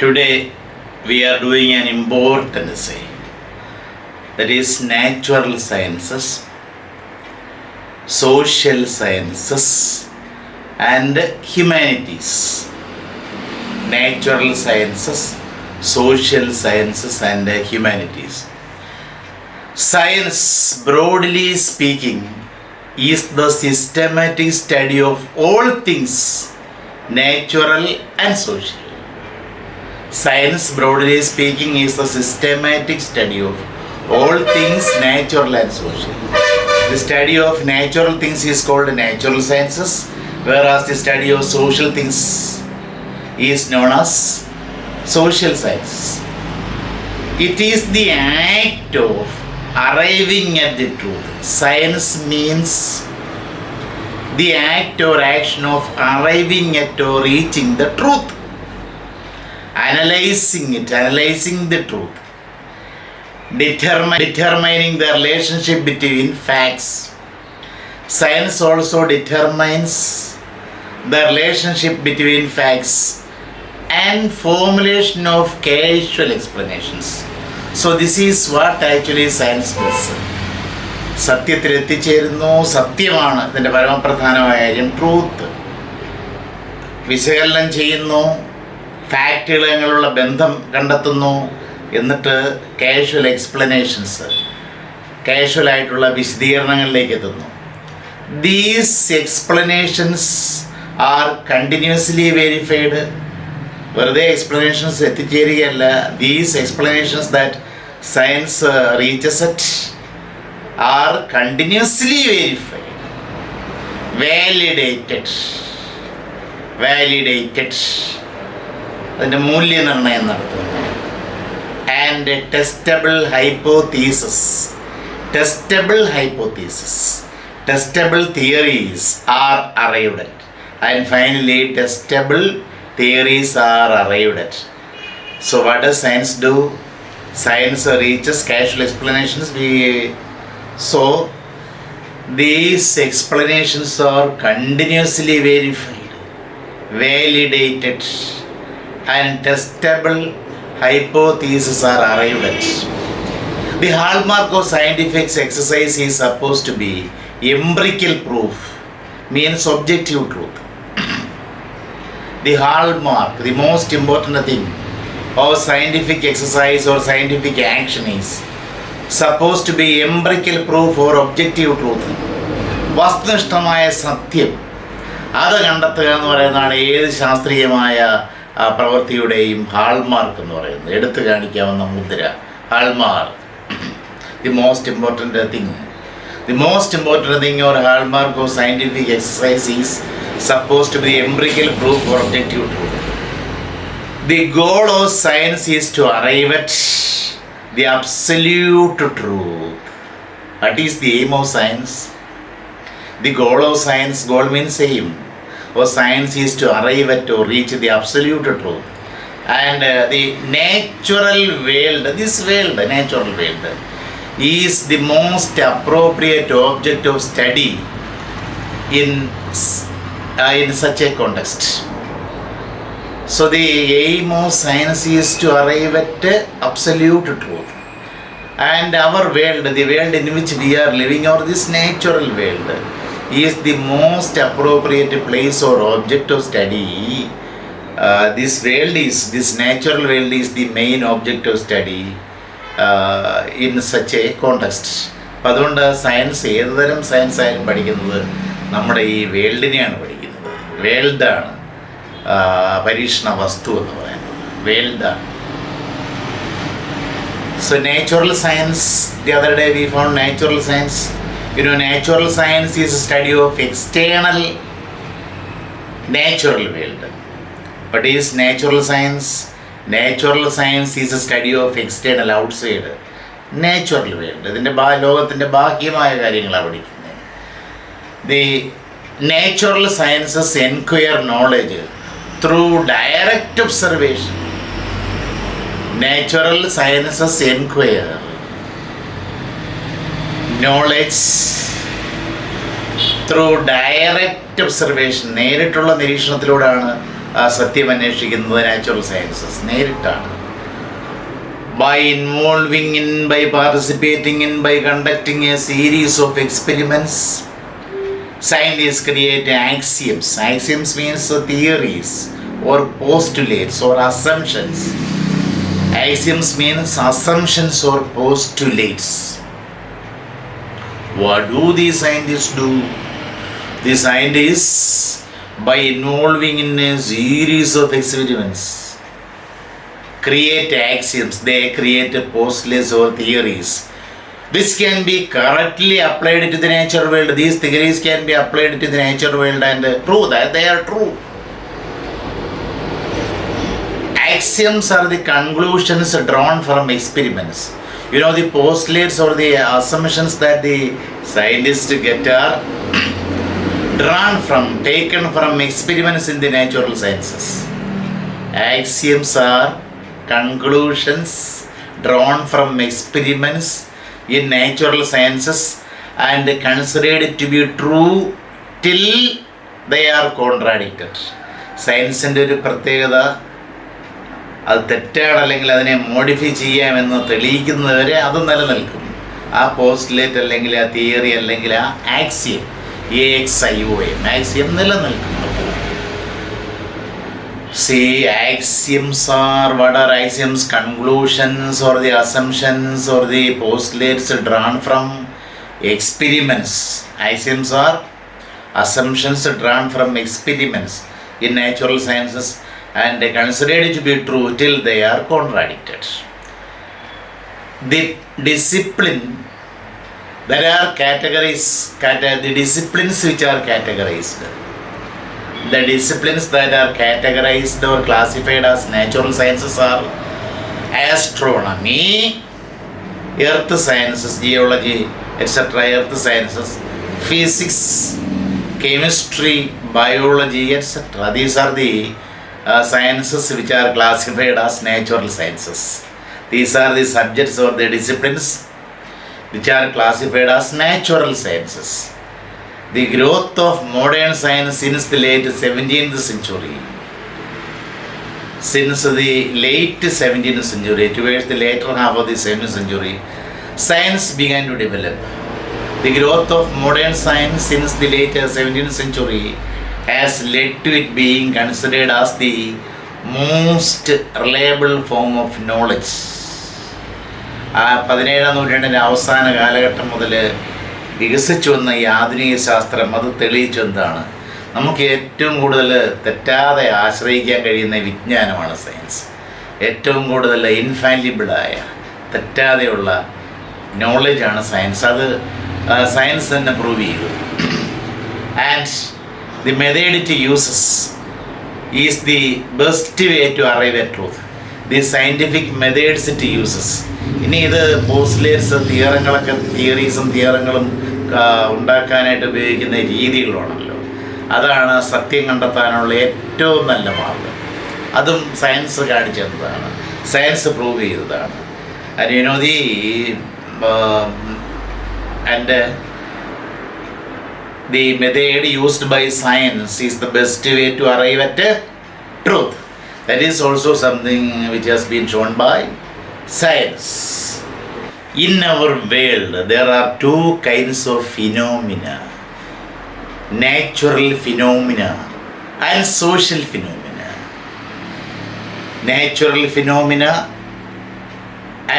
Today we are doing an important essay, that is natural sciences, social sciences and humanities. Natural sciences, social sciences and humanities. Science, broadly speaking, is the systematic study of all things natural and social. Science, broadly speaking, is the systematic study of all things natural and social. The study of natural things is called natural sciences, whereas the study of social things is known as social sciences. It is the act of arriving at the truth. Science means the act or action of arriving at or reaching the truth. Analyzing the truth, determining the relationship between facts. Science also determines the relationship between facts and formulation of causal explanations. So this is what actually science means. സത്യത്തിൽ എത്തിച്ചേരുന്നു, സത്യമാണ് ഇതിൻ്റെ പരമപ്രധാനമായ കാര്യം, truth. വിശകലനം ചെയ്യുന്നു, ഫാക്റ്റുകൾ തമ്മിലുള്ള ബന്ധം കണ്ടെത്തുന്നു, എന്നിട്ട് കാഷ്വൽ എക്സ്പ്ലനേഷൻസ്, കാഷ്വലായിട്ടുള്ള വിശദീകരണങ്ങളിലേക്ക് എത്തുന്നു. These explanations are continuously verified. വെറുതെ എക്സ്പ്ലനേഷൻസ് എത്തിച്ചേരുകയല്ല. These explanations that science reaches it are continuously verified, validated, അതിൻ്റെ മൂല്യനിർണ്ണയം നടത്തുന്നു. And testable theories are arrived at. And finally testable theories are arrived at. So what does science do? Science reaches causal explanations. So these explanations are continuously verified, validated and testable hypotheses are arrived at. The hallmark of scientific exercise is supposed to be empirical proof, means objective truth. The hallmark, the most important thing of scientific exercise or scientific action is supposed to be empirical proof or objective truth. വസ്തുനിഷ്ഠമായ സത്യം അത് കണ്ടെത്തുക എന്ന് പറയുന്നതാണ് ഏത് ശാസ്ത്രീയമായ പ്രവൃത്തിയുടെയും hallmark എന്ന് പറയുന്നത്. എടുത്തു കാണിക്കാവുന്ന മുദ്ര, hallmark. The most important thing or hallmark of scientific exercise is supposed to be empirical proof or objective truth. The goal of science is to arrive at the absolute truth. That is the aim of science. The goal of science, goal means aim, of science is to arrive at or reach the absolute truth. And the natural world, natural world is the most appropriate object of study in such a context. So the aim of science is to arrive at absolute truth. And our world, the world in which we are living, or this natural world, is the most appropriate place or object of study. This natural world is the main object of study in such a context. അപ്പോൾ അതുകൊണ്ട് science, ഏതുതരം science ആയാലും പഠിക്കുന്നത് നമ്മുടെ ഈ വേൾഡിനെയാണ് പഠിക്കുന്നത്. വേൾഡാണ് പരീക്ഷണ വസ്തു എന്ന് പറയുന്നത്, വേൾഡാണ്. So natural science, the other day we found natural science. Natural science is a study of external natural world. What is natural science? Natural science is a study of external, outside natural world. ഇതിൻ്റെ ലോകത്തിൻ്റെ ബാഹ്യമായ കാര്യങ്ങളാണ് പഠിക്കുന്നത്. The natural sciences enquire knowledge through direct observation. Natural sciences enquire knowledge through direct observation. നേരിട്ടുള്ള നിരീക്ഷണത്തിലൂടെയാണ് സത്യം അന്വേഷിക്കുന്നത് natural sciences നേരിട്ടാണ്. By involving in, by participating in, by conducting a series of experiments, scientists create axioms. Axioms means theories or postulates or assumptions. Axioms means assumptions or postulates. What do these scientists do? The scientists, by involving in a series of experiments, create axioms. They create postulates or theories which can be correctly applied to the natural world. These theories can be applied to the natural world and prove that they are true. Axioms are the conclusions drawn from experiments. You know, the postulates or the assumptions that the scientists get are taken from experiments in the natural sciences. Axioms are conclusions drawn from experiments in natural sciences and considered to be true till they are contradicted. സയൻസിൻ്റെ ഒരു പ്രത്യേകത അത് തെറ്റാണ് അല്ലെങ്കിൽ അതിനെ modify ചെയ്യാമെന്ന് തെളിയിക്കുന്നതുവരെ അത് നിലനിൽക്കും. ആ പോസ്റ്റുലേറ്റ് അല്ലെങ്കിൽ ആ തിയറി അല്ലെങ്കിൽ ആ ആക്സിയം AXIOM ആക്സിയം നിലനിൽക്കും. See, axioms are, what are axioms? Conclusions or the assumptions or the postulates drawn from experiments. Axioms are assumptions drawn from experiments in natural sciences and considered to be true till they are contradicted. The discipline, there are categories, the disciplines which are categorized. The disciplines that are categorized or classified as natural sciences are astronomy, earth sciences, geology, etc., earth sciences, physics, chemistry, biology, etc. These are the sciences which are classified as natural sciences. These are the subjects or the disciplines which are classified as natural sciences. The growth of modern science since the late 17th century. Since the late 17th century, towards the later half of the 17th century, science began to develop. The growth of modern science since the late 17th century has led to it being considered as the most reliable form of knowledge. 17ാം നൂറ്റാണ്ടിൻ്റെ അവസാന കാലഘട്ടം മുതൽ വികസിച്ചു വന്ന ഈ ആധുനിക ശാസ്ത്രം അത് തെളിയിച്ചെന്താണ്, നമുക്ക് ഏറ്റവും കൂടുതൽ തെറ്റാതെ ആശ്രയിക്കാൻ കഴിയുന്ന വിജ്ഞാനമാണ് സയൻസ്. ഏറ്റവും കൂടുതൽ ഇൻഫാലിബിളായ തെറ്റാതെയുള്ള നോളജാണ് സയൻസ്. അത് സയൻസ് തന്നെ പ്രൂവ് ചെയ്തു. And the method it uses is the best way to arrive at truth. The scientific methods it uses. ഇനി ഇത് പോസ്റ്റുലേറ്റ്സ് തിയറീസും തിയറങ്ങളും ഉണ്ടാക്കാനായിട്ട് ഉപയോഗിക്കുന്ന രീതികളാണല്ലോ, അതാണ് സത്യം കണ്ടെത്താനുള്ള ഏറ്റവും നല്ല മാർഗം. അതും സയൻസ് കാണിച്ചതാണ്, സയൻസ് പ്രൂവ് ചെയ്തതാണ്. And you know the method used by science is the best way to arrive at truth. That is also something which has been shown by science. In our world, there are two kinds of phenomena: natural phenomena and social phenomena. Natural phenomena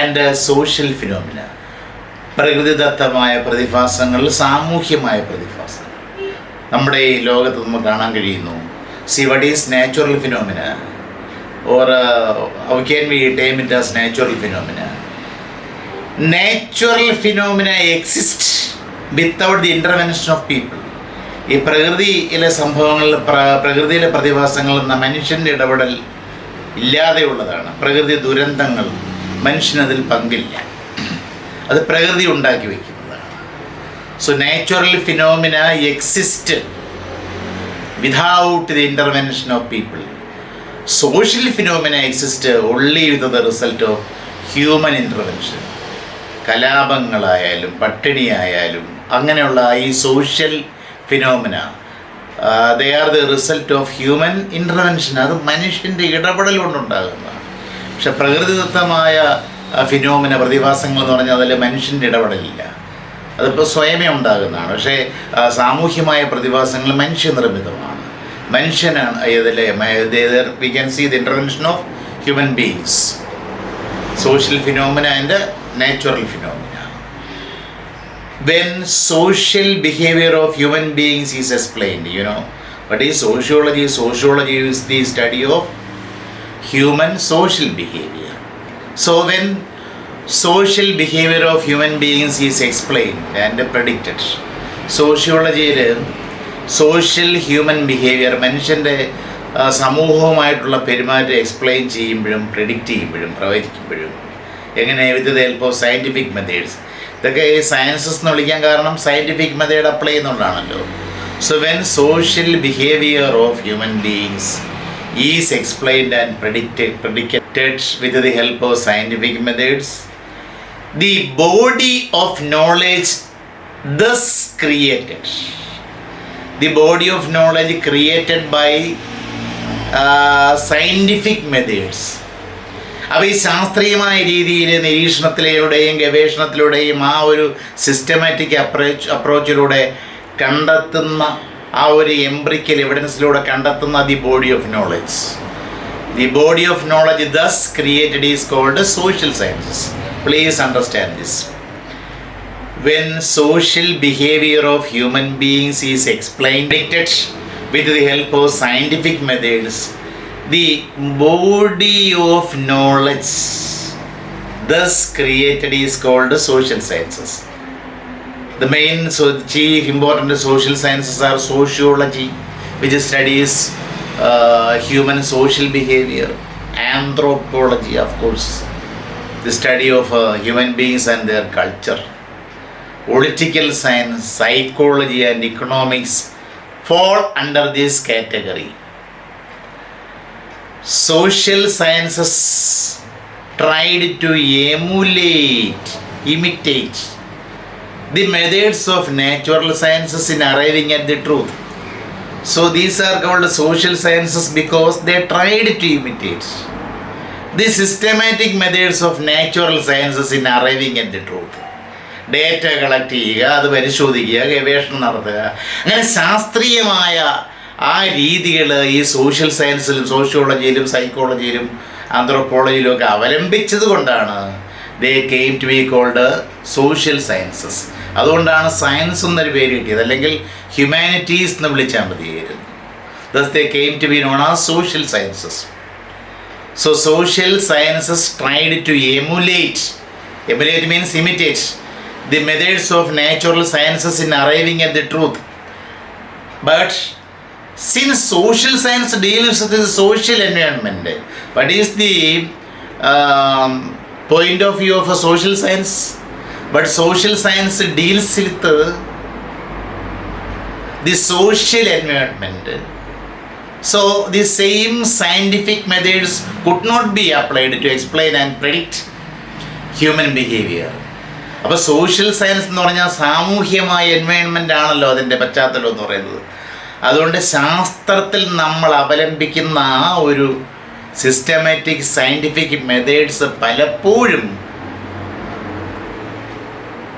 and social phenomena. പ്രകൃതിദത്തമായ പ്രതിഭാസങ്ങൾ, സാമൂഹ്യമായ പ്രതിഭാസങ്ങൾ നമ്മുടെ ഈ ലോകത്ത് നമുക്ക് കാണാൻ കഴിയുന്നു. See, what is natural phenomena? Or how can we term it as natural phenomena? Natural phenomena exist without the intervention of people. ഈ പ്രകൃതിയിലെ സംഭവങ്ങൾ, പ്രകൃതിയിലെ പ്രതിഭാസങ്ങൾ എന്ന മനുഷ്യൻ്റെ ഇടപെടൽ ഇല്ലാതെയുള്ളതാണ്. പ്രകൃതി ദുരന്തങ്ങൾ മനുഷ്യനതിൽ പങ്കില്ല, അത് പ്രകൃതി ഉണ്ടാക്കി വയ്ക്കുന്നതാണ്. So natural phenomena exist without the intervention of people. Social phenomena exist only with the result of human intervention. കലാപങ്ങളായാലും പട്ടിണിയായാലും അങ്ങനെയുള്ള ഈ social phenomena, they are the result of human intervention. അത് മനുഷ്യൻ്റെ ഇടപെടൽ കൊണ്ടുണ്ടാകുന്നതാണ്. പക്ഷെ പ്രകൃതിദത്തമായ ഫിനോമിന പ്രതിഭാസങ്ങൾ എന്ന് പറഞ്ഞാൽ അതിൽ മനുഷ്യൻ്റെ ഇടപെടലില്ല, അതിപ്പോൾ സ്വയമേ ഉണ്ടാകുന്നതാണ്. പക്ഷേ സാമൂഹ്യമായ പ്രതിഭാസങ്ങൾ മനുഷ്യനിർമ്മിതമാണ്. മനുഷ്യനാണ് ഇതിലെ we can see the intervention of human beings, social phenomena and natural phenomena. When social behavior of human beings is explained, what is sociology? Sociology is the study of human social behavior. So when social behavior of human beings is explained and predicted, സോഷ്യോളജിയിൽ social human behaviour, മനുഷ്യൻ്റെ സമൂഹവുമായിട്ടുള്ള പെരുമാറ്റം explain ചെയ്യുമ്പോഴും predict ചെയ്യുമ്പോഴും പ്രവചിക്കുമ്പോഴും എങ്ങനെ with the help of scientific methods, ഇതൊക്കെ sciences എന്ന് വിളിക്കാൻ കാരണം സയൻറ്റിഫിക് മെത്തേഡ് അപ്ലൈ ചെയ്യുന്നുള്ളതാണല്ലോ. So when social behaviour of human beings is explained and predicted with the help of scientific methods, the body of knowledge thus created. The body of knowledge created by scientific methods. അപ്പോൾ ഈ ശാസ്ത്രീയമായ രീതിയിൽ നിരീക്ഷണത്തിലൂടെയും ഗവേഷണത്തിലൂടെയും ആ ഒരു systematic അപ്രോച്ചിലൂടെ കണ്ടെത്തുന്ന ആ ഒരു empirical എവിഡൻസിലൂടെ കണ്ടെത്തുന്ന the body of knowledge. The body of knowledge thus created is called social sciences. Please understand this. When social behaviour of human beings is explained with the help of scientific methods, the body of knowledge thus created is called social sciences. The main chief important social sciences are sociology, which studies human social behavior; anthropology, of course, the study of human beings and their culture; political science, psychology and economics fall under this category. Social sciences tried to imitate the methods of natural sciences in arriving at the truth. So these are called social sciences because they tried to imitate the systematic methods of natural sciences in arriving at the truth. Data collect ചെയ്യുക, അത് പരിശോധിക്കുക, ഗവേഷണം നടത്തുക, അങ്ങനെ ശാസ്ത്രീയമായ ആ രീതികൾ ഈ സോഷ്യൽ സയൻസിലും സോഷ്യോളജിയിലും സൈക്കോളജിയിലും ആന്ത്രോപോളജിയിലും ഒക്കെ അവലംബിച്ചത് കൊണ്ടാണ് they came to be called social sciences. അതുകൊണ്ടാണ് സയൻസ് എന്നൊരു പേര് കിട്ടിയത്, അല്ലെങ്കിൽ ഹ്യൂമാനിറ്റീസ് എന്ന് വിളിച്ചാൽ മതിയായിരുന്നു. Thus they came to be known as social sciences. So social sciences tried to emulate means imitate the methods of natural sciences in arriving at the truth. But since social science deals with the social environment, what is the point of view of a social science? But social science deals with the social environment. So the same scientific methods could not be applied to explain and predict human behavior. അപ്പോൾ social science എന്ന് പറഞ്ഞാൽ സാമൂഹ്യമായ environment ആണല്ലോ അതിൻ്റെ പശ്ചാത്തലം എന്ന് പറയുന്നത്. അതുകൊണ്ട് ശാസ്ത്രത്തിൽ നമ്മൾ അവലംബിക്കുന്ന ആ ഒരു സിസ്റ്റമാറ്റിക് സയൻറ്റിഫിക് മെത്തേഡ്സ് പലപ്പോഴും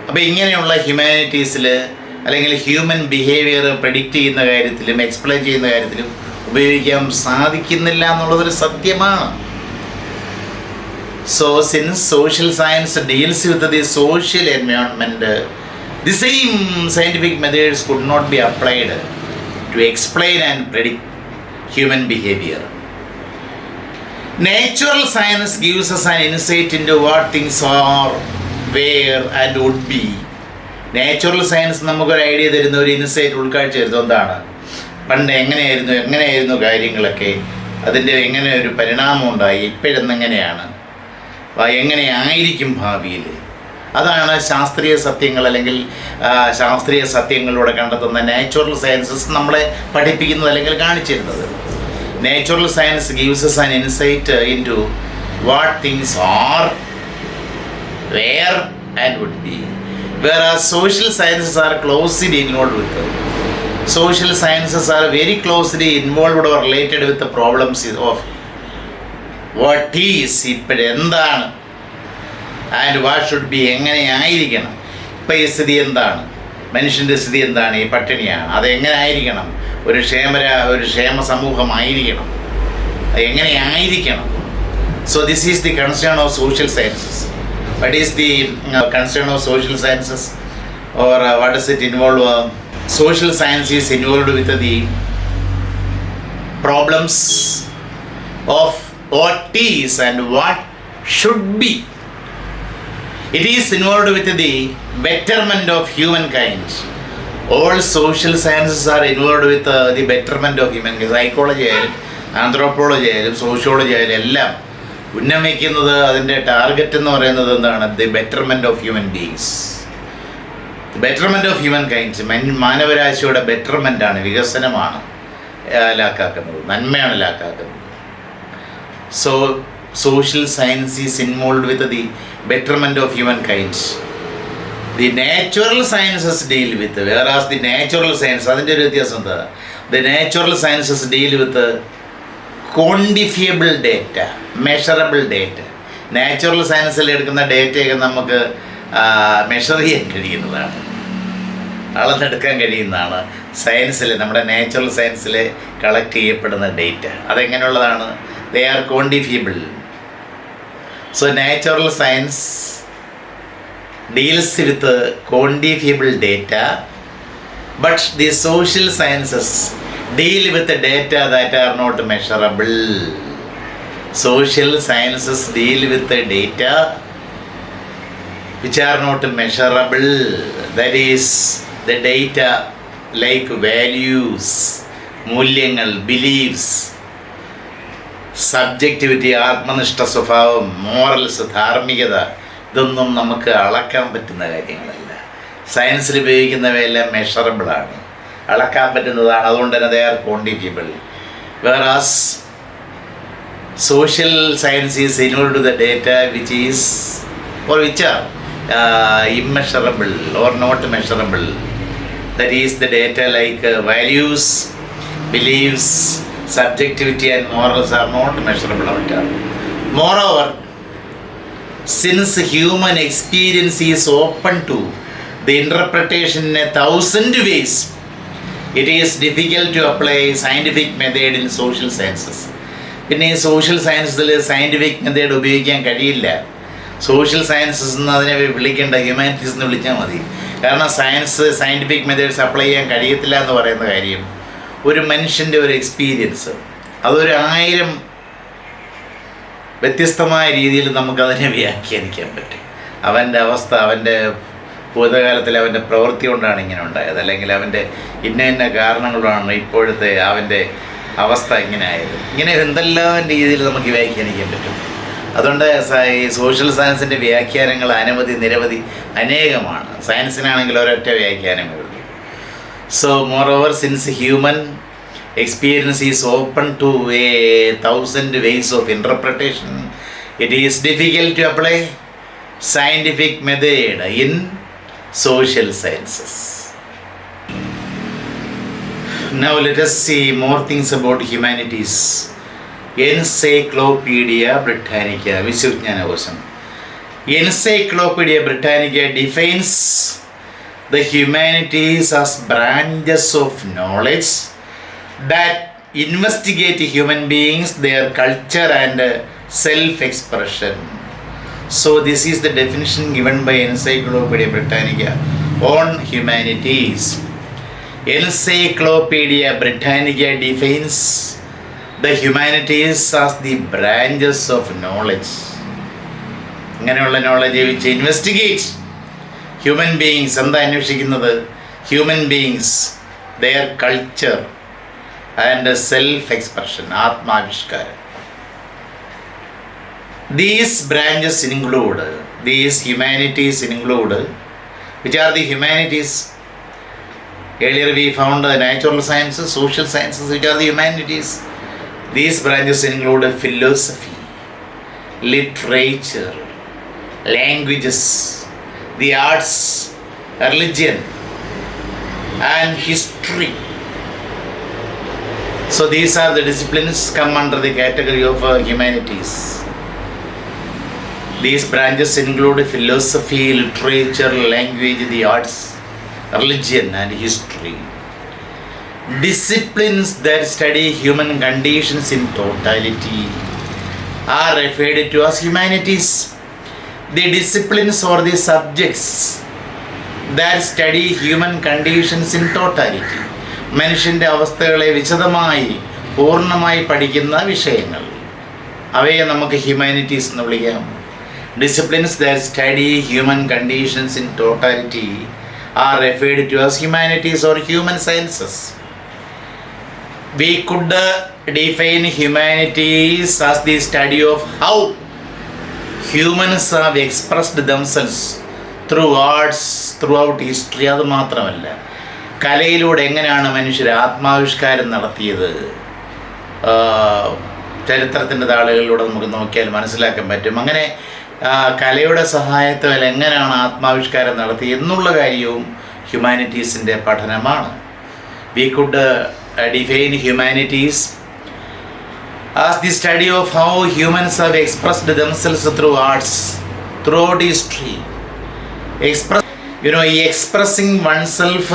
അപ്പോൾ ഇങ്ങനെയുള്ള ഹ്യൂമാനിറ്റീസിൽ അല്ലെങ്കിൽ ഹ്യൂമൻ ബിഹേവിയർ പ്രെഡിക്റ്റ് ചെയ്യുന്ന കാര്യത്തിലും എക്സ്പ്ലെയിൻ ചെയ്യുന്ന കാര്യത്തിലും ഉപയോഗിക്കാൻ സാധിക്കുന്നില്ല എന്നുള്ളതൊരു സത്യമാണ്. So since social science deals with the social environment, the same scientific methods could not be applied to explain and predict human behavior. Natural science gives us an insight into what things are, where and would be. Natural science നമുക്കൊരു idea തരുന്ന ഒരു insight ഉൾക്കാഴ്ച തരുന്നത് എന്താണ്? പണ്ട് എങ്ങനെയായിരുന്നു കാര്യങ്ങളൊക്കെ, അതിൻ്റെ എങ്ങനെ ഒരു പരിണാമം ഉണ്ടായി, ഇപ്പോഴെന്നെങ്ങനെയാണ്, എങ്ങനെയായിരിക്കും ഭാവിയിൽ. അതാണ് ശാസ്ത്രീയ സത്യങ്ങൾ അല്ലെങ്കിൽ ശാസ്ത്രീയ സത്യങ്ങളിലൂടെ കണ്ടെത്തുന്ന നാച്ചുറൽ സയൻസസ് നമ്മളെ പഠിപ്പിക്കുന്നത് അല്ലെങ്കിൽ കാണിച്ചിരുന്നത്. Natural science gives us an insight into what things are, where and would be, whereas social sciences are closely involved with Social sciences are very closely involved or related with the problems of what is ഇപ്പോഴെന്താണ് and what should be, എങ്ങനെയായിരിക്കണം, ഇപ്പോൾ ഈ സ്ഥിതി എന്താണ്, മനുഷ്യൻ്റെ സ്ഥിതി എന്താണ്, ഈ പട്ടിണിയാണ്, അതെങ്ങനെ ആയിരിക്കണം, ഒരു ക്ഷേമ സമൂഹമായിരിക്കണം, എങ്ങനെയായിരിക്കണം. So this is the concern of social sciences. What is the concern of social sciences or what does it involve? Social science is involved with the problems of what is and what should be. It is involved with the betterment of humankind. All social sciences are involved with the betterment of humankind. Psychology ആയാലും anthropology ആയാലും sociology ആയാലും എല്ലാം ഉന്നമിക്കുന്നത് അതിൻ്റെ target എന്ന് പറയുന്നത് എന്താണ്? The betterment of human beings, betterment of human kinds. മാനവരാശിയുടെ ബെറ്റർമെൻറ്റാണ്, വികസനമാണ് ലാക്കാക്കുന്നത്, നന്മയാണ് ലാക്കാക്കുന്നത്. So social science is involve with the betterment of human kinds. The natural sciences deal with, whereas the natural science, അതിൻ്റെ ഒരു വ്യത്യാസം എന്താ? The natural sciences deal with quantifiable data, measurable data. Natural സയൻസിൽ എടുക്കുന്ന ഡേറ്റയൊക്കെ നമുക്ക് മെഷർ ചെയ്യാൻ കഴിയുന്നതാണ്, അളന്നെടുക്കാൻ കഴിയുന്നതാണ്. സയൻസിൽ, നമ്മുടെ നാച്ചുറൽ സയൻസിൽ കളക്ട് ചെയ്യപ്പെടുന്ന ഡേറ്റ അതെങ്ങനെയുള്ളതാണ്? They are quantifiable. So natural science deals with quantifiable data, but the social sciences deal with the data that are not measurable. Social sciences deal with the data which are not measurable. That is the data like values, മൂല്യങ്ങൾ, beliefs, subjectivity, ആത്മനിഷ്ഠ സ്വഭാവം, morals, ധാർമ്മികത, ഇതൊന്നും നമുക്ക് അളക്കാൻ പറ്റുന്ന കാര്യങ്ങളല്ല. സയൻസിൽ ഉപയോഗിക്കുന്നവയെല്ലാം മെഷറബിളാണ്, അളക്കാൻ പറ്റുന്നതാണ്. അതുകൊണ്ട് തന്നെ they are quantifiable. Whereas social science is involved with the data which is or which are immeasurable or not measurable. That is the data like values, beliefs, subjectivity and morals are not measurable at all. Moreover, since human experience is open to the interpretation in 1,000 ways, it is difficult to apply scientific method in social sciences. പിന്നെ ഈ social സയൻസിൽ scientific method ഉപയോഗിക്കാൻ കഴിയില്ല. Social sciences എന്ന് അതിനെ വിളിക്കേണ്ട, humanities എന്ന് വിളിച്ചാൽ മതി. കാരണം സയൻറ്റിഫിക് മെത്തേഡ്സ് അപ്ലൈ ചെയ്യാൻ കഴിയത്തില്ല എന്ന് പറയുന്ന കാര്യം, ഒരു മനുഷ്യൻ്റെ ഒരു എക്സ്പീരിയൻസ്, അതൊരു 1000 വ്യത്യസ്തമായ രീതിയിൽ നമുക്കതിനെ വ്യാഖ്യാനിക്കാൻ പറ്റും. അവൻ്റെ അവസ്ഥ, അവൻ്റെ ഭൂതകാലത്തിൽ അവൻ്റെ പ്രവൃത്തി കൊണ്ടാണ് ഇങ്ങനെ ഉണ്ടായത്, അല്ലെങ്കിൽ അവൻ്റെ ഇന്ന കാരണങ്ങളാണ് ഇപ്പോഴത്തെ അവൻ്റെ അവസ്ഥ ഇങ്ങനെ ആയത്. ഇങ്ങനെ എന്തെല്ലാം രീതിയിൽ നമുക്ക് വ്യാഖ്യാനിക്കാൻ പറ്റും. അതുകൊണ്ട് ഈ സോഷ്യൽ സയൻസിൻ്റെ വ്യാഖ്യാനങ്ങൾ നിരവധി അനേകമാണ്. സയൻസിനാണെങ്കിൽ ഒരൊറ്റ വ്യാഖ്യാനമേ ഉള്ളൂ. So moreover, since human experience is open to 1,000 ways of interpretation, it is difficult to apply scientific method in social sciences. Now let us see more things about humanities. Encyclopedia Britannica, വിശ്വവിജ്ഞാനകോശം. Encyclopedia Britannica defines the humanities as branches of knowledge that investigate human beings, their culture and self-expression. So this is the definition given by Encyclopedia Britannica on humanities. Encyclopedia Britannica defines the humanities as the branches of knowledge. അങ്ങനെയുള്ള knowledge which investigate human beings. എന്താ അന്വേഷിക്കുന്നത്? human beings, their culture and self-expression, ആത്മാവിഷ്കാരം. These branches include, these humanities include, which are the humanities? Earlier we found the natural sciences, social sciences, which are the humanities. These branches include philosophy, literature, languages, the arts, religion and history. So these are the disciplines come under the category of humanities. These branches include philosophy, literature, language, the arts, religion and history. Disciplines that study human conditions in totality are referred to as humanities. The disciplines or the subjects that study human conditions in totality, മനുഷ്യൻ്റെ അവസ്ഥകളെ വിശദമായി പൂർണ്ണമായി പഠിക്കുന്ന വിഷയങ്ങൾ, അവയെ നമുക്ക് humanities എന്ന് വിളിക്കാം. Disciplines that study human conditions in totality are referred to as humanities or human sciences. We could define humanities as the study of how humans have expressed themselves through arts throughout history. അത് മാത്രമല്ല, കലയിലൂടെ എങ്ങനെയാണ് മനുഷ്യർ ആത്മാവിഷ്കാരം നടത്തിയത്, ചരിത്രത്തിൻ്റെ താളുകളിലൂടെ നമുക്ക് നോക്കിയാൽ മനസ്സിലാക്കാൻ പറ്റും. അങ്ങനെ കലയുടെ സഹായത്താൽ എങ്ങനെയാണ് ആത്മാവിഷ്കാരം നടത്തിയത് എന്നുള്ള കാര്യവും ഹ്യൂമാനിറ്റീസിൻ്റെ പഠനമാണ്. We could define humanities as the study of how humans have expressed themselves through arts throughout history. Expressing oneself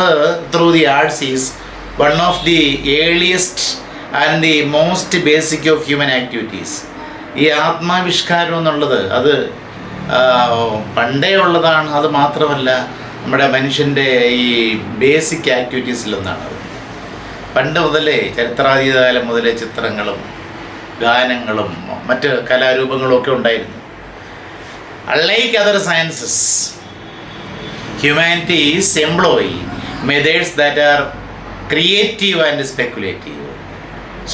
through the arts is one of the earliest and the most basic of human activities. ഈ ആത്മാവിഷ്കാരം എന്നുള്ളത് അത് പണ്ടേ ഉള്ളതാണ്. അത് മാത്രമല്ല, നമ്മുടെ മനുഷ്യൻ്റെ ഈ ബേസിക് ആക്ടിവിറ്റീസിലൊന്നാണ്. പണ്ട് മുതലേ, ചരിത്രാതീതകാലം മുതലേ ചിത്രങ്ങളും ഗാനങ്ങളും മറ്റ് കലാരൂപങ്ങളും ഒക്കെ ഉണ്ടായിരുന്നു. Unlike other sciences, humanities employ methods that are creative and speculative.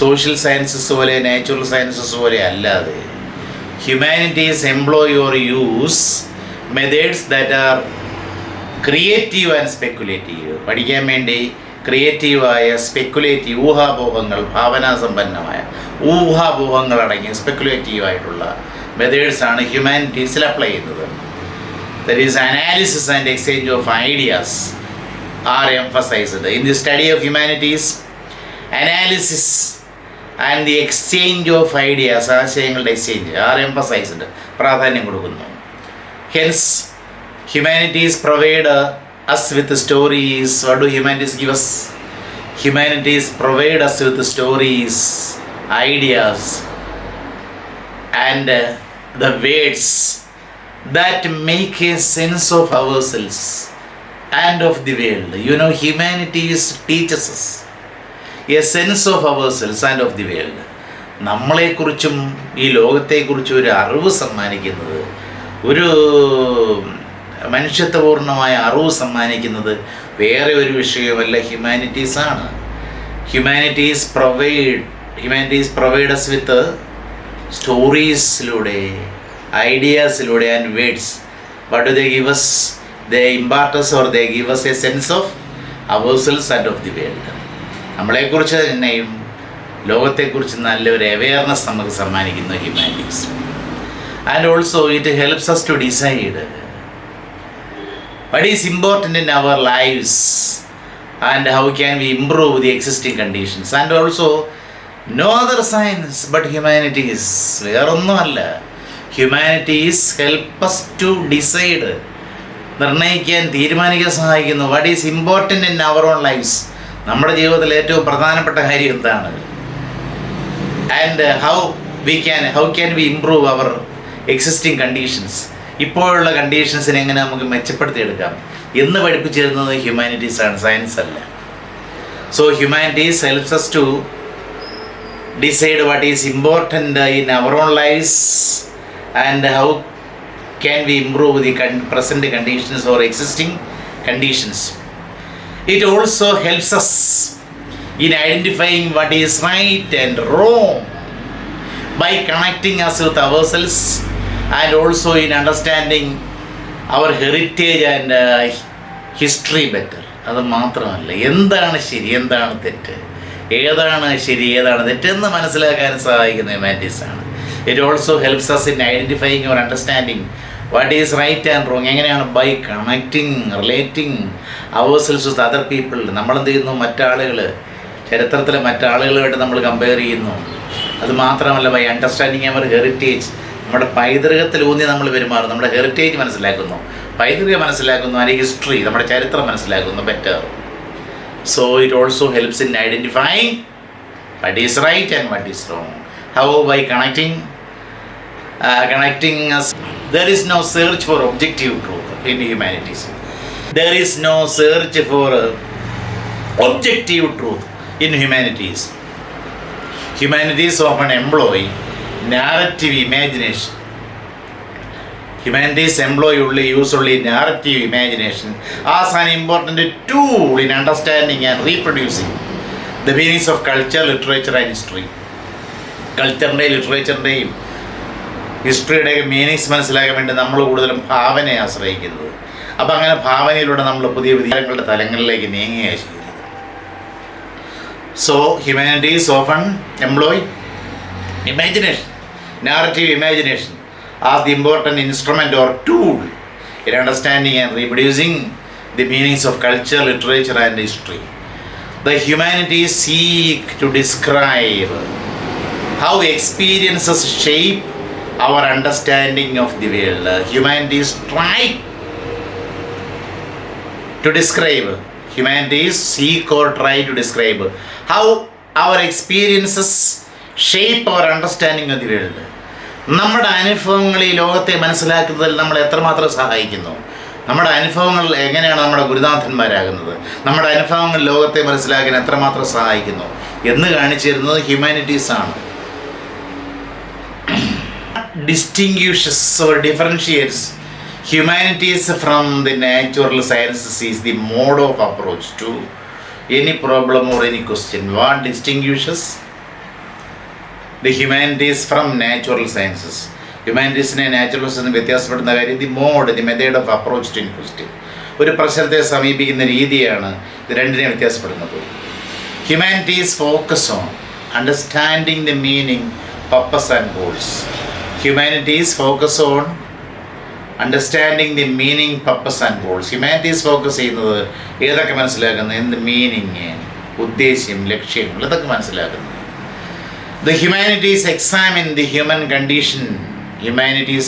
Social sciences പോലെ, നാച്ചുറൽ സയൻസസ് പോലെ അല്ലാതെ humanities employ or use methods that are creative and speculative. പഠിക്കാൻ വേണ്ടി ക്രിയേറ്റീവായ, സ്പെക്കുലേറ്റീവ്, ഊഹാപോഹങ്ങൾ, ഭാവനാസമ്പന്നമായ ഊഹാപോഹങ്ങളടങ്ങിയ സ്പെക്കുലേറ്റീവായിട്ടുള്ള മെത്തേഡ്സാണ് ഹ്യൂമാനിറ്റീസിൽ അപ്ലൈ ചെയ്യുന്നത്. That is analysis and exchange of ideas R emphasised. In the study of humanities, analysis and the exchange of ideas, ആശയങ്ങളുടെ exchange, R emphasised, പ്രാധാന്യം കൊടുക്കുന്നു. Hence humanities provide us with stories. What do humanities give us? Humanities provide us with stories, ideas and the words that make a sense of ourselves and of the world. Humanities teaches us a sense of ourselves and of the world. നമ്മളെക്കുറിച്ചും ഈ ലോകത്തെക്കുറിച്ചും ഒരു അറിവ് സമ്മാനിക്കുന്നത്, ഒരു മനുഷ്യത്വപൂർണ്ണമായ അറിവ് സമ്മാനിക്കുന്നത് വേറെ ഒരു വിഷയമല്ല, ഹ്യൂമാനിറ്റീസാണ്. ഹ്യൂമാനിറ്റീസ് പ്രൊവൈഡ് us വിത്ത് സ്റ്റോറീസിലൂടെ, ഐഡിയാസിലൂടെ and words. What do they give us? They impart us or they give us a sense of ourselves and of the world. നമ്മളെക്കുറിച്ച് തന്നെയും ലോകത്തെക്കുറിച്ച് നല്ലൊരു അവെയർനെസ് നമുക്ക് സമ്മാനിക്കുന്നു humanities. And also it helps us to decide what is important in our lives and how can we improve the existing conditions. And also no other science but humanities. വേറൊന്നുമല്ല, humanities help us to decide, നിർണ്ണയിക്കാൻ, തീരുമാനിക്കാൻ സഹായിക്കുന്നു. What is important in our own lives, നമ്മുടെ ജീവിതത്തിൽ ഏറ്റവും പ്രധാനപ്പെട്ട കാര്യം എന്താണ്. And how can we improve our existing conditions, ഇപ്പോഴുള്ള കണ്ടീഷൻസിനെ എങ്ങനെ നമുക്ക് മെച്ചപ്പെടുത്തിയെടുക്കാം എന്ന് പഠിപ്പിച്ചു തരുന്നത് ഹ്യൂമാനിറ്റീസാണ്, സയൻസ് അല്ല. So humanities helps us to decide what is important in our own lives and how can we improve the present conditions or existing conditions. It also helps us in identifying what is right and wrong by connecting us with ourselves and also in understanding our heritage and history better. അത് മാത്രമല്ല, എന്താണ് ശരി, എന്താണ് തെറ്റ്, ഏതാണ് ശരി, ഏതാണ് തെറ്റെന്ന് മനസ്സിലാക്കാൻ സഹായിക്കുന്ന ഹ്യൂമാനിറ്റീസാണ്. It also helps us in identifying or understanding what is right and wrong. എങ്ങനെയാണ്? By connecting, relating ourselves with other people. നമ്മളെന്ത് ചെയ്യുന്നു, മറ്റാളുകൾ ചരിത്രത്തിലെ മറ്റാളുകളുമായിട്ട് നമ്മൾ കമ്പയർ ചെയ്യുന്നു. അതുമാത്രമല്ല, ബൈ അണ്ടർസ്റ്റാൻഡിങ് അവർ ഹെറിറ്റേജ്, നമ്മുടെ പൈതൃകത്തിലൂന്നി നമ്മൾ പെരുമാറും, നമ്മുടെ ഹെറിറ്റേജ് മനസ്സിലാക്കുന്നു, പൈതൃകം മനസ്സിലാക്കുന്നു, അല്ലെങ്കിൽ ഹിസ്റ്ററി, നമ്മുടെ ചരിത്രം മനസ്സിലാക്കുന്നു better. So it also helps in identifying what is right and what is wrong. How? By connecting us. There is no search for objective truth in humanities. There is no search for objective truth in humanities. Humanities often employ narrative imagination. Humanities use only narrative imagination as an important tool in understanding and reproducing the meanings of culture, literature and history. കൾച്ചറിൻ്റെയും ലിറ്ററേച്ചറിൻ്റെയും ഹിസ്റ്ററിയുടെയും meanings മനസ്സിലാക്കാൻ വേണ്ടി നമ്മൾ കൂടുതലും ഭാവനയെ ആശ്രയിക്കുന്നത്. അപ്പോൾ അങ്ങനെ ഭാവനയിലൂടെ നമ്മൾ പുതിയ വിദ്യാലയങ്ങളുടെ തലങ്ങളിലേക്ക് നീങ്ങുകയാണ് ചെയ്യുന്നത്. So humanities often employ imagination, narrative imagination as the important instrument or tool in understanding and reproducing the meanings of culture, literature and history. The humanities seek to describe how experiences shape our understanding of the world. Humanities try to describe, humanities seek or try to describe how our experiences shape our understanding of the world. നമ്മുടെ അനുഭവങ്ങൾ ഈ ലോകത്തെ മനസ്സിലാക്കുന്നതിൽ നമ്മൾ എത്രമാത്രം സഹായിക്കുന്നു, നമ്മുടെ അനുഭവങ്ങൾ എങ്ങനെയാണ് നമ്മുടെ ഗുരുനാഥന്മാരാകുന്നത്, നമ്മുടെ അനുഭവങ്ങൾ ലോകത്തെ മനസ്സിലാക്കാൻ എത്രമാത്രം സഹായിക്കുന്നു എന്ന് കാണിച്ചു തരുന്നത് ഹ്യൂമാനിറ്റീസാണ്. Distinguishes or differentiates humanities from the natural sciences is the mode of approach to any problem or any question. What distinguishes the humanities from natural sciences? ഹ്യൂമാനിറ്റീസിനെ നാച്ചുറൽസ് എന്ന് വ്യത്യാസപ്പെടുന്ന കാര്യം the mode, the method of approach to question. ഒരു പ്രശ്നത്തെ സമീപിക്കുന്ന രീതിയാണ് ഇത് രണ്ടിനെ വ്യത്യാസപ്പെടുന്നത്. Humanities focus on understanding the meaning, purpose and goals. Humanities focus on understanding the meaning, purpose and goals. Humanities focus ചെയ്യുന്നത് ഏതൊക്കെ മനസ്സിലാക്കുന്നത്, എന്ത് മീനിങ്, ഉദ്ദേശ്യം, ലക്ഷ്യങ്ങൾ, ഇതൊക്കെ മനസ്സിലാക്കുന്നത്. The humanities examine the human condition. Humanities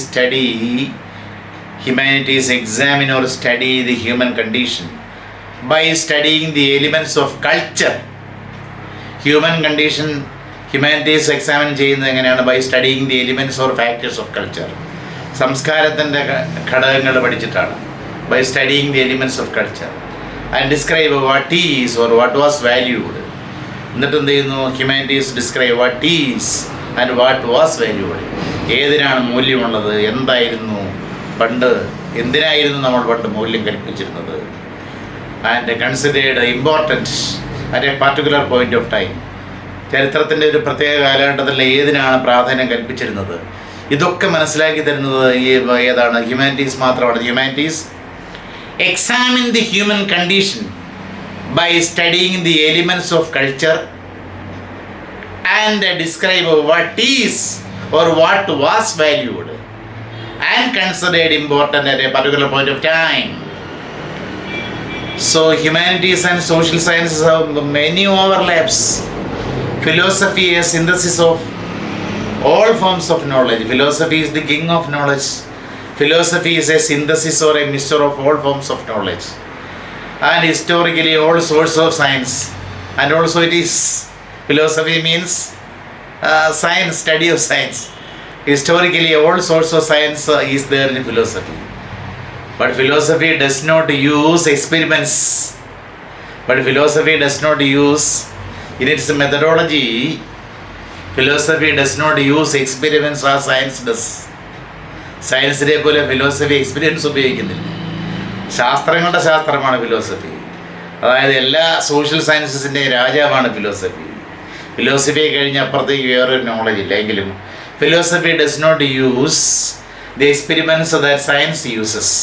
examine or study the human condition by studying the elements of culture. Human condition humanities examine ചെയ്യുന്നത് എങ്ങനെയാണ്? by studying the elements or factors of culture. സംസ്കാരത്തിൻ്റെ ഘടകങ്ങൾ പഠിച്ചിട്ടാണ്. by studying the elements of culture and describe what is or what was valued. എന്നിട്ട് എന്ത് ചെയ്യുന്നു? Humanities describe what is and what was valued. ഏതിനാണ് മൂല്യമുള്ളത്, എന്തായിരുന്നു പണ്ട്, എന്തിനായിരുന്നു നമ്മൾ പണ്ട് മൂല്യം കൽപ്പിച്ചിരുന്നത്. And considered important at a particular point of time. ചരിത്രത്തിൻ്റെ ഒരു പ്രത്യേക കാലഘട്ടത്തിൽ ഏതിനാണ് പ്രാധാന്യം കൽപ്പിച്ചിരുന്നത്. ഇതൊക്കെ മനസ്സിലാക്കി തരുന്നത് ഏതാണ്? ഹ്യൂമാനിറ്റീസ് മാത്രമാണ്. Humanities examine the human condition by studying the elements of culture and describe what is or what was valued and considered important at a particular point of time. So humanities and social sciences have many overlaps. Philosophy is a synthesis of all forms of knowledge. Philosophy is the king of knowledge. Philosophy is a synthesis or a mixture of all forms of knowledge. And historically all sorts of science, and also it is, philosophy means science, study of science. Historically all sorts of science is there in philosophy, but philosophy does not use experiments, but philosophy does not use in its methodology, philosophy does not use experiments as science does. Science പോലെ philosophy experience ഉപയോഗിക്കുന്നില്ല. ശാസ്ത്രങ്ങളുടെ ശാസ്ത്രമാണ് philosophy. അതായത് എല്ലാ social സയൻസസിൻ്റെയും രാജാവാണ് philosophy. ഫിലോസഫിയെ കഴിഞ്ഞ് അപ്പുറത്തേക്ക് വേറൊരു knowledge ഇല്ല. എങ്കിലും philosophy does not use the experiments that science uses.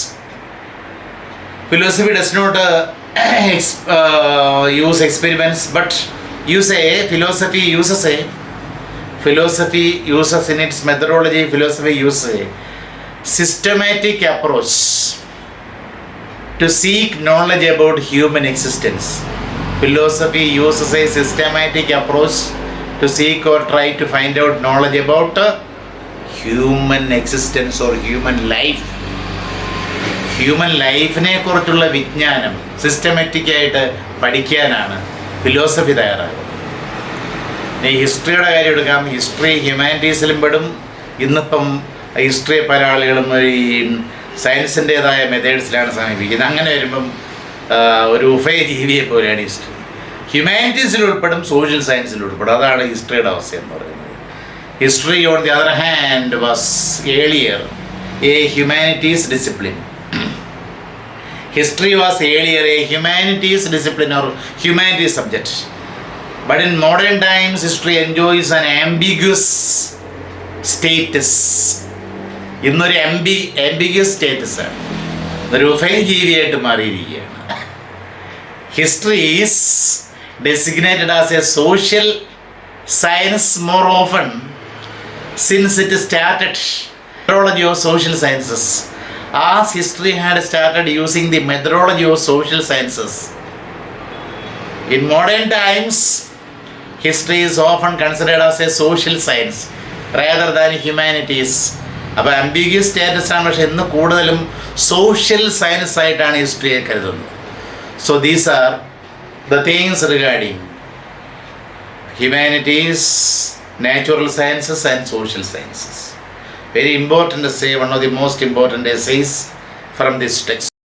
Philosophy does not use experiments, but philosophy uses in its methodology, philosophy uses a systematic approach to seek knowledge about human existence. Philosophy uses a systematic approach to seek or try to find out knowledge about human existence or human life. Human ലൈഫിനെ കുറിച്ചുള്ള വിജ്ഞാനം സിസ്റ്റമാറ്റിക്കായിട്ട് പഠിക്കാനാണ് philosophy തയ്യാറാകുന്നത്. ഈ ഹിസ്റ്ററിയുടെ കാര്യം എടുക്കാം. History ഹ്യൂമാനിറ്റീസിലും പെടും. ഇന്നിപ്പം history പല ആളുകളും ഈ സയൻസിൻ്റേതായ മെത്തേഡ്സിലാണ് സമീപിക്കുന്നത്. അങ്ങനെ വരുമ്പം ഒരു ഉഭയജീവിയെ പോലെയാണ് ഹിസ്റ്ററി. ഹ്യൂമാനിറ്റീസിൽ ഉൾപ്പെടും, സോഷ്യൽ സയൻസിൽ ഉൾപ്പെടും. അതാണ് ഹിസ്റ്ററിയുടെ അവസ്ഥ എന്ന് പറയുന്നത്. History on the other hand was earlier A humanities discipline. History was earlier a humanities discipline or humanities subject. But in modern times, history enjoys an ambiguous status. ഇന്നൊരു ambiguous status ആണ്. ഒരു ഉഭയജീവിയായിട്ട് മാറിയിരിക്കുകയാണ്. History is designated as a social science more often since it started methodology of social sciences. As history had started using the methodology of social sciences. In modern times, history is often considered as a social science rather than humanities. അപ്പോൾ ambiguous status ആണ്, പക്ഷേ ഇന്ന് കൂടുതലും social science ആയിട്ടാണ് ഹിസ്റ്ററിയെ കരുതുന്നത്. So these are the things regarding humanities, natural sciences and social sciences. Very important essay, one of the most important essays from this text.